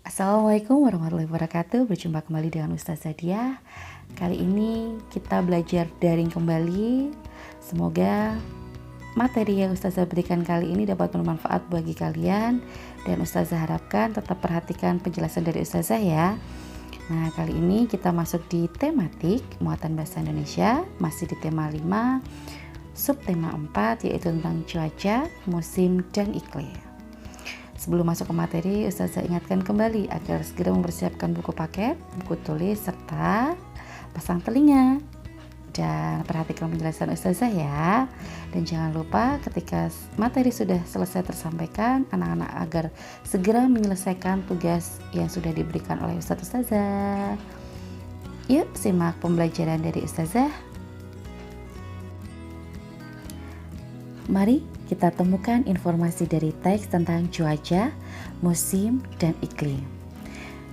Assalamualaikum warahmatullahi wabarakatuh. Berjumpa kembali dengan Ustazah Diah. Kali ini kita belajar daring kembali. Semoga materi yang Ustazah berikan kali ini dapat bermanfaat bagi kalian. Dan Ustazah harapkan tetap perhatikan penjelasan dari Ustazah ya. Nah, kali ini kita masuk di tematik muatan bahasa Indonesia. Masih di tema 5, subtema 4, yaitu tentang cuaca, musim, dan iklim. Sebelum masuk ke materi, Ustazah ingatkan kembali agar segera mempersiapkan buku paket, buku tulis, serta pasang telinga. Dan perhatikan penjelasan Ustazah ya. Dan jangan lupa ketika materi sudah selesai tersampaikan, anak-anak agar segera menyelesaikan tugas yang sudah diberikan oleh Ustazah. Yuk simak pembelajaran dari Ustazah. Mari kita temukan informasi dari teks tentang cuaca, musim, dan iklim.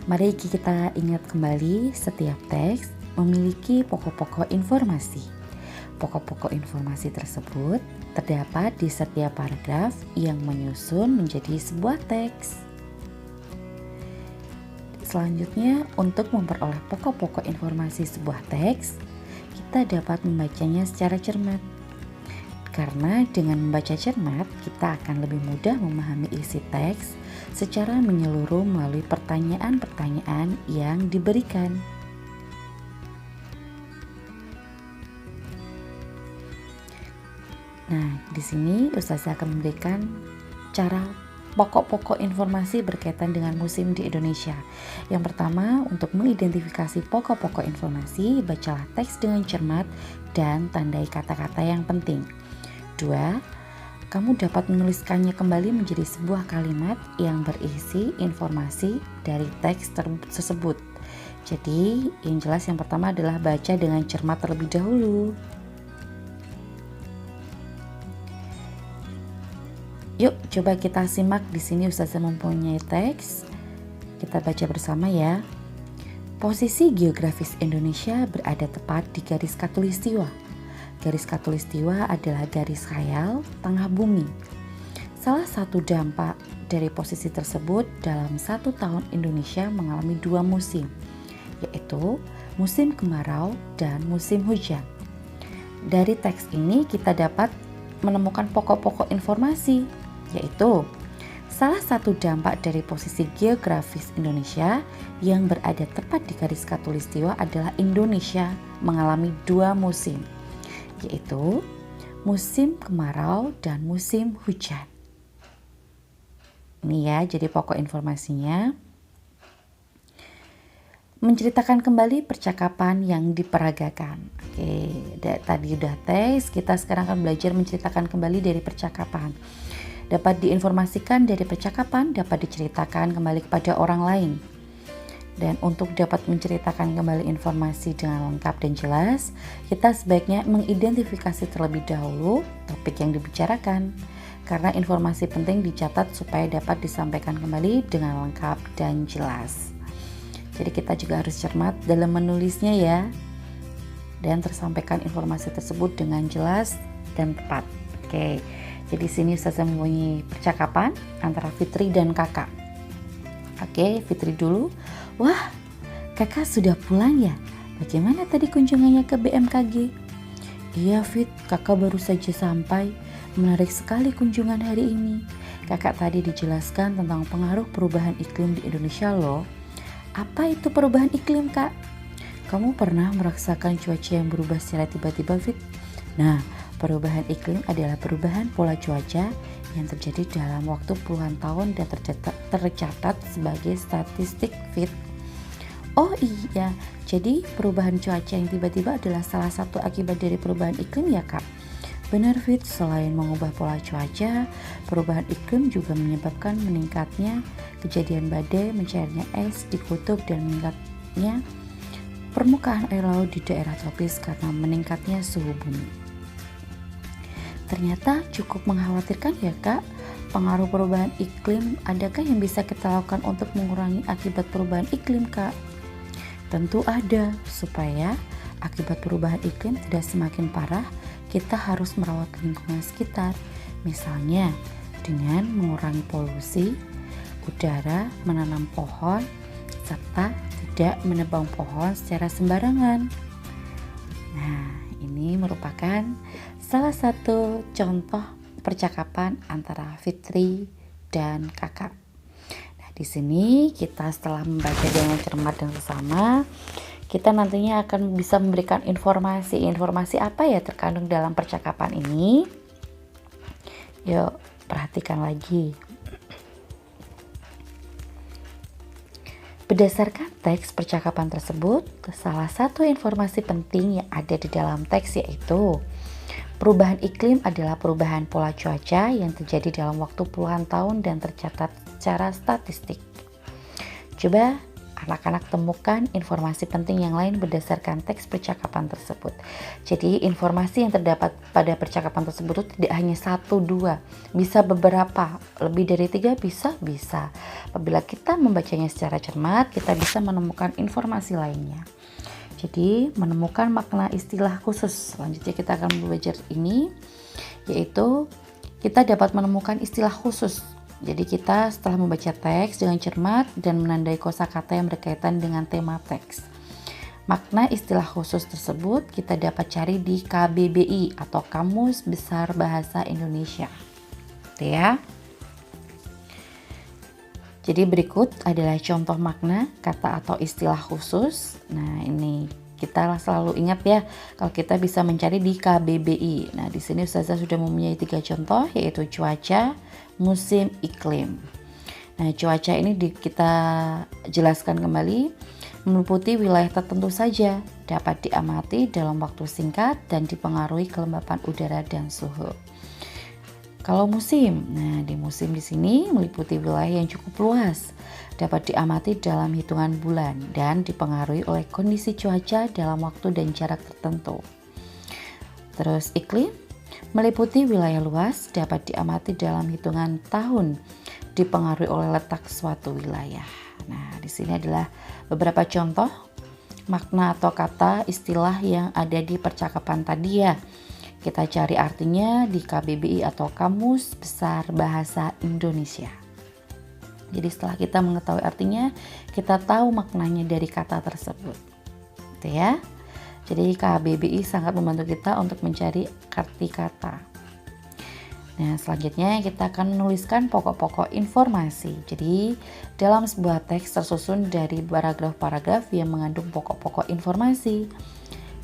Mari kita ingat kembali setiap teks memiliki pokok-pokok informasi. Pokok-pokok informasi tersebut terdapat di setiap paragraf yang menyusun menjadi sebuah teks. Selanjutnya, untuk memperoleh pokok-pokok informasi sebuah teks, kita dapat membacanya secara cermat. Karena dengan membaca cermat, kita akan lebih mudah memahami isi teks secara menyeluruh melalui pertanyaan-pertanyaan yang diberikan. Nah, di sini Ustazah akan memberikan cara pokok-pokok informasi berkaitan dengan musim di Indonesia. Yang pertama, untuk mengidentifikasi pokok-pokok informasi, bacalah teks dengan cermat dan tandai kata-kata yang penting. 2. Kamu dapat menuliskannya kembali menjadi sebuah kalimat yang berisi informasi dari teks tersebut. Jadi, yang jelas yang pertama adalah baca dengan cermat terlebih dahulu. Yuk, coba kita simak. Di sini Ustazah mempunyai teks. Kita baca bersama ya. Posisi geografis Indonesia berada tepat di garis khatulistiwa. Garis khatulistiwa adalah garis khayal tengah bumi. Salah satu dampak dari posisi tersebut, dalam 1 tahun Indonesia mengalami 2 musim, yaitu musim kemarau dan musim hujan. Dari teks ini kita dapat menemukan pokok-pokok informasi, yaitu salah satu dampak dari posisi geografis Indonesia yang berada tepat di garis khatulistiwa adalah Indonesia mengalami 2 musim, yaitu musim kemarau dan musim hujan. Ini ya, jadi pokok informasinya. Menceritakan kembali percakapan yang diperagakan. Oke, tadi udah teks, kita sekarang akan belajar menceritakan kembali dari percakapan. Dapat diinformasikan dari percakapan, dapat diceritakan kembali kepada orang lain. Dan untuk dapat menceritakan kembali informasi dengan lengkap dan jelas, kita sebaiknya mengidentifikasi terlebih dahulu topik yang dibicarakan. Karena informasi penting dicatat supaya dapat disampaikan kembali dengan lengkap dan jelas. Jadi kita juga harus cermat dalam menulisnya ya. Dan tersampaikan informasi tersebut dengan jelas dan tepat. Oke, jadi sini Ustazah mempunyai percakapan antara Fitri dan kakak. Oke, Fitri dulu. Wah, kakak sudah pulang ya? Bagaimana tadi kunjungannya ke BMKG? Iya Fit, kakak baru saja sampai. Menarik sekali kunjungan hari ini. Kakak tadi dijelaskan tentang pengaruh perubahan iklim di Indonesia loh. Apa itu perubahan iklim kak? Kamu pernah merasakan cuaca yang berubah secara tiba-tiba Fit? Nah, perubahan iklim adalah perubahan pola cuaca yang terjadi dalam waktu puluhan tahun dan tercatat sebagai statistik Fit. Oh iya, jadi perubahan cuaca yang tiba-tiba adalah salah satu akibat dari perubahan iklim ya kak? Benar Fit, selain mengubah pola cuaca, perubahan iklim juga menyebabkan meningkatnya kejadian badai, mencairnya es di kutub, dan meningkatnya permukaan air laut di daerah tropis karena meningkatnya suhu bumi. Ternyata cukup mengkhawatirkan ya kak. Pengaruh perubahan iklim, adakah yang bisa kita lakukan untuk mengurangi akibat perubahan iklim kak? Tentu ada. Supaya akibat perubahan iklim tidak semakin parah, kita harus merawat lingkungan sekitar. Misalnya dengan mengurangi polusi, udara, menanam pohon, serta tidak menebang pohon secara sembarangan. Nah, ini merupakan salah satu contoh percakapan antara Fitri dan kakak. Nah, di sini kita setelah membaca dengan cermat dan sesama, kita nantinya akan bisa memberikan informasi apa ya terkandung dalam percakapan ini. Yuk, perhatikan lagi. Berdasarkan teks percakapan tersebut, salah satu informasi penting yang ada di dalam teks yaitu perubahan iklim adalah perubahan pola cuaca yang terjadi dalam waktu puluhan tahun dan tercatat secara statistik. Coba anak-anak temukan informasi penting yang lain berdasarkan teks percakapan tersebut. Jadi informasi yang terdapat pada percakapan tersebut itu tidak hanya 1-2, bisa beberapa, lebih dari 3 bisa. Apabila kita membacanya secara cermat, kita bisa menemukan informasi lainnya. Jadi menemukan makna istilah khusus. Selanjutnya kita akan belajar ini, yaitu kita dapat menemukan istilah khusus. Jadi kita setelah membaca teks dengan cermat dan menandai kosakata yang berkaitan dengan tema teks. Makna istilah khusus tersebut kita dapat cari di KBBI atau Kamus Besar Bahasa Indonesia. Oke ya. Jadi berikut adalah contoh makna kata atau istilah khusus. Nah, ini kita selalu ingat ya kalau kita bisa mencari di KBBI. Nah, di sini Ustazah sudah mempunyai 3 contoh, yaitu cuaca, musim, iklim. Nah, cuaca ini kita jelaskan kembali, meliputi wilayah tertentu saja, dapat diamati dalam waktu singkat dan dipengaruhi kelembapan udara dan suhu. Kalau musim, nah di musim di sini meliputi wilayah yang cukup luas, dapat diamati dalam hitungan bulan dan dipengaruhi oleh kondisi cuaca dalam waktu dan jarak tertentu. Terus iklim meliputi wilayah luas, dapat diamati dalam hitungan tahun, dipengaruhi oleh letak suatu wilayah. Nah, di sini adalah beberapa contoh makna atau kata istilah yang ada di percakapan tadi ya. Kita cari artinya di KBBI atau Kamus Besar Bahasa Indonesia. Jadi setelah kita mengetahui artinya, kita tahu maknanya dari kata tersebut. Gitu ya. Jadi KBBI sangat membantu kita untuk mencari arti kata. Nah, selanjutnya kita akan menuliskan pokok-pokok informasi. Jadi dalam sebuah teks tersusun dari paragraf-paragraf yang mengandung pokok-pokok informasi.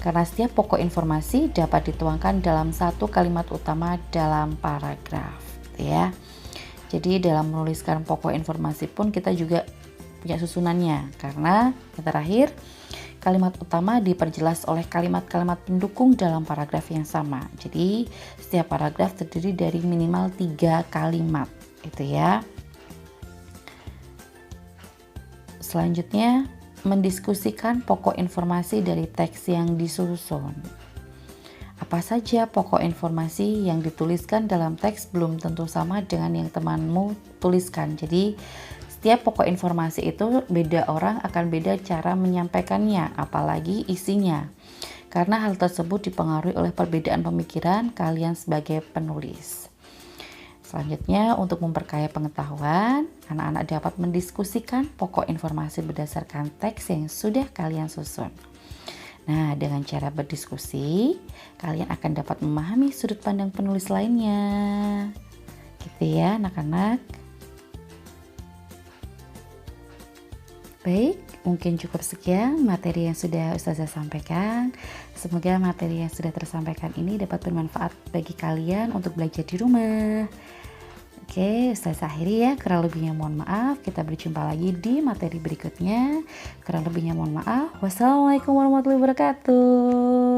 Karena setiap pokok informasi dapat dituangkan dalam satu kalimat utama dalam paragraf, ya. Jadi dalam menuliskan pokok informasi pun kita juga punya susunannya. Karena yang terakhir, kalimat utama diperjelas oleh kalimat-kalimat pendukung dalam paragraf yang sama. Jadi setiap paragraf terdiri dari minimal 3 kalimat, itu ya. Selanjutnya, mendiskusikan pokok informasi dari teks yang disusun. Apa saja pokok informasi yang dituliskan dalam teks belum tentu sama dengan yang temanmu tuliskan. Jadi setiap pokok informasi itu beda orang akan beda cara menyampaikannya, apalagi isinya. Karena hal tersebut dipengaruhi oleh perbedaan pemikiran kalian sebagai penulis. Selanjutnya, untuk memperkaya pengetahuan, anak-anak dapat mendiskusikan pokok informasi berdasarkan teks yang sudah kalian susun. Nah, dengan cara berdiskusi, kalian akan dapat memahami sudut pandang penulis lainnya. Gitu ya, anak-anak. Baik, mungkin cukup sekian materi yang sudah Ustazah sampaikan. Semoga materi yang sudah tersampaikan ini dapat bermanfaat bagi kalian untuk belajar di rumah. Oke, Ustazah akhiri ya. Kurang lebihnya mohon maaf. Kita berjumpa lagi di materi berikutnya. Kurang lebihnya mohon maaf. Wassalamualaikum warahmatullahi wabarakatuh.